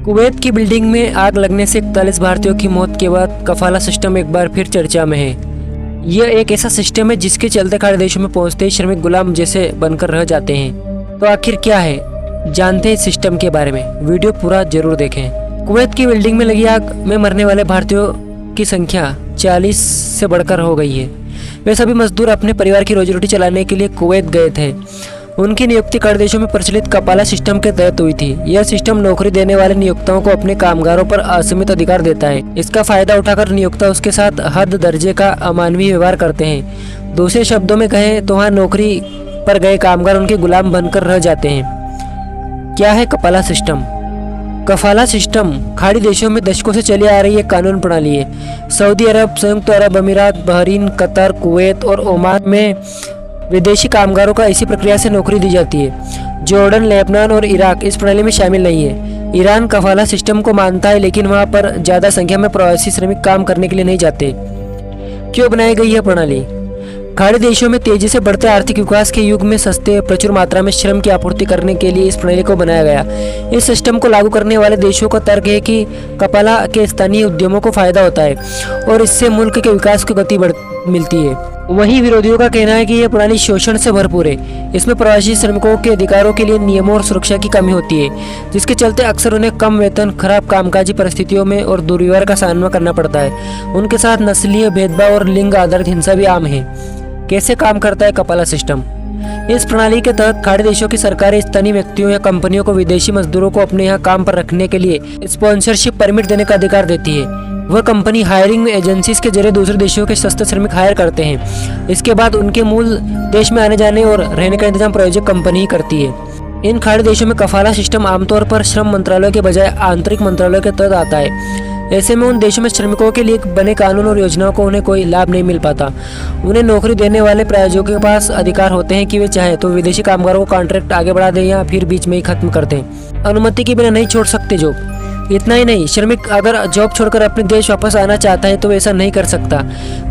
Kuwait की building में आग लगने से 41 भारतीयों की मौत के बाद कफाला सिस्टम एक बार फिर चर्चा में है। यह एक ऐसा सिस्टम है जिसके चलते खाड़ी देशों में पहुंचते ही श्रमिक गुलाम जैसे बनकर रह जाते हैं। तो आखिर क्या है, जानते हैं इस सिस्टम के बारे में। वीडियो पूरा जरूर देखें। कुवैत की बिल्डिंग में लगी आग में मरने वाले भारतीयों की संख्या 40 से बढ़कर हो गई है। वे सभी मजदूर अपने परिवार की रोजी रोटी चलाने के लिए कुवैत गए थे। उनकी नियुक्ति खाड़ी देशों में प्रचलित कपाला सिस्टम के तहत हुई थी। यह सिस्टम नौकरी देने वाले नियोक्ताओं को अपने कामगारों पर असीमित अधिकार देता है। इसका फायदा उठाकर नियोक्ता उसके साथ हद दर्जे का अमानवीय व्यवहार करते हैं। दूसरे शब्दों में कहें तो वहाँ नौकरी पर गए कामगार उनके गुलाम बनकर रह जाते हैं। क्या है कपाला सिस्टम? कफाला सिस्टम खाड़ी देशों में दशकों से चली आ रही एक कानून प्रणाली है। सऊदी अरब, संयुक्त अरब अमीरात, बहरीन, कतर, कुवैत और ओमान में विदेशी कामगारों का इसी प्रक्रिया से नौकरी दी जाती है। जॉर्डन, लेबनान और इराक इस प्रणाली में शामिल नहीं है। ईरान कफाला सिस्टम को मानता है, लेकिन वहाँ पर ज़्यादा संख्या में प्रवासी श्रमिक काम करने के लिए नहीं जाते। क्यों बनाई गई यह प्रणाली? खाड़ी देशों में तेजी से बढ़ते आर्थिक विकास के युग में सस्ते प्रचुर मात्रा में श्रम की आपूर्ति करने के लिए इस प्रणाली को बनाया गया। इस सिस्टम को लागू करने वाले देशों का तर्क है कि कपाला के स्थानीय उद्यमों को फायदा होता है और इससे मुल्क के विकास को गति मिलती है। वहीं विरोधियों का कहना है कि यह प्रणाली शोषण से भरपूर है। इसमें प्रवासी श्रमिकों के अधिकारों के लिए नियमों और सुरक्षा की कमी होती है, जिसके चलते अक्सर उन्हें कम वेतन, खराब कामकाजी परिस्थितियों में और दुर्व्यवहार का सामना करना पड़ता है। उनके साथ नस्लीय भेदभाव और लिंग आधारित हिंसा भी आम है। कैसे काम करता है कपाला सिस्टम? इस प्रणाली के तहत खाड़ी देशों की सरकारें स्थानीय व्यक्तियों या कंपनियों को विदेशी मजदूरों को अपने यहाँ काम पर रखने के लिए स्पॉन्सरशिप परमिट देने का अधिकार देती है। वह कंपनी हायरिंग एजेंसीज के जरिए दूसरे देशों के सस्ते श्रमिक हायर करते हैं। इसके बाद उनके मूल देश में आने जाने और रहने का इंतजाम प्रायोजक कंपनी ही करती है। इन खाड़ी देशों में कफाला सिस्टम आमतौर पर श्रम मंत्रालय के बजाय आंतरिक मंत्रालय के तहत आता है। ऐसे में उन देशों में श्रमिकों के लिए बने कानून और योजनाओं को उन्हें कोई लाभ नहीं मिल पाता। उन्हें नौकरी देने वाले प्रायोजकों के पास अधिकार होते हैं कि वे चाहे तो विदेशी कामगारों को कॉन्ट्रैक्ट आगे बढ़ा दें या फिर बीच में ही खत्म कर दें। अनुमति के बिना नहीं छोड़ सकते जॉब। इतना ही नहीं, श्रमिक अगर जॉब छोड़कर अपने देश वापस आना चाहता है तो ऐसा नहीं कर सकता।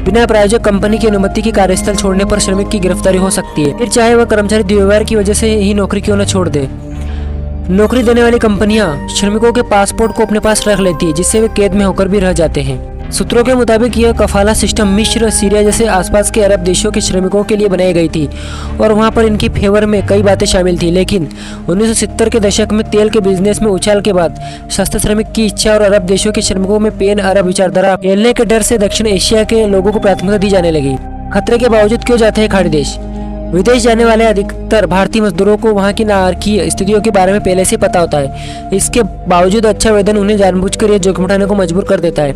बिना प्रायोजक कंपनी की अनुमति की कार्यस्थल छोड़ने पर श्रमिक की गिरफ्तारी हो सकती है, फिर चाहे वह कर्मचारी दुर्व्यवहार की वजह से ही नौकरी क्यों न छोड़ दे। नौकरी देने वाली कंपनियां श्रमिकों के पासपोर्ट को अपने पास रख लेती है, जिससे वे कैद में होकर भी रह जाते हैं। सूत्रों के मुताबिक यह कफाला सिस्टम मिस्र, सीरिया जैसे आसपास के अरब देशों के श्रमिकों के लिए बनाई गई थी और वहां पर इनकी फेवर में कई बातें शामिल थी। लेकिन 1970 के दशक में तेल के बिजनेस में उछाल के बाद सस्ते श्रमिक की इच्छा और अरब देशों के श्रमिकों में पैन अरब विचारधारा फैलने के डर से दक्षिण एशिया के लोगों को प्राथमिकता दी जाने लगी। खतरे के बावजूद क्यों जाते हैं खाड़ी देश? विदेश जाने वाले अधिकतर भारतीय मजदूरों को वहां की नारकीय स्थितियों के बारे में पहले से पता होता है। इसके बावजूद अच्छा वेतन उन्हें जानबूझकर यह जोखिम उठाने को मजबूर कर देता है।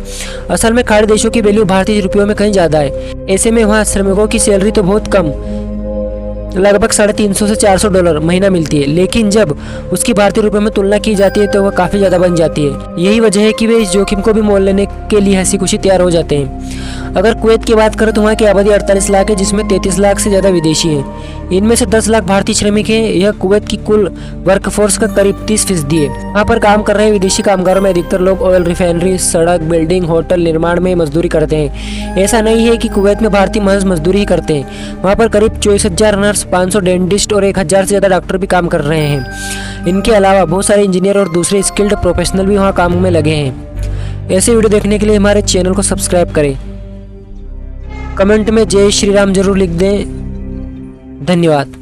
असल में खाड़ी देशों की वैल्यू भारतीय रुपयों में कहीं ज्यादा है। ऐसे में वहाँ श्रमिकों की सैलरी तो बहुत कम, लगभग $350 से $400 महीना मिलती है, लेकिन जब उसकी भारतीय रुपयों में तुलना की जाती है तो वह काफ़ी ज़्यादा बन जाती है। यही वजह है कि वे इस जोखिम को भी मोल लेने के लिए हंसी खुशी तैयार हो जाते हैं। अगर कुवैत की बात करें तो वहाँ की आबादी 48 लाख है, जिसमें 33 लाख से ज़्यादा विदेशी हैं। इनमें से 10 लाख भारतीय श्रमिक हैं। यह कुवैत की कुल वर्कफोर्स का करीब 30% है। वहाँ पर काम कर रहे विदेशी कामगारों में अधिकतर लोग ऑयल रिफाइनरी, सड़क, बिल्डिंग, होटल निर्माण में मजदूरी करते हैं। ऐसा नहीं है कि कुवैत में भारतीय महज मजदूरी ही करते हैं। वहाँ पर करीब 24,000 नर्स, 500 डेंटिस्ट और 1,000 से ज़्यादा डॉक्टर भी काम कर रहे हैं। इनके अलावा बहुत सारे इंजीनियर और दूसरे स्किल्ड प्रोफेशनल भी वहाँ काम में लगे हैं। ऐसे वीडियो देखने के लिए हमारे चैनल को सब्सक्राइब करें। कमेंट में जय श्री राम जरूर लिख दें। धन्यवाद।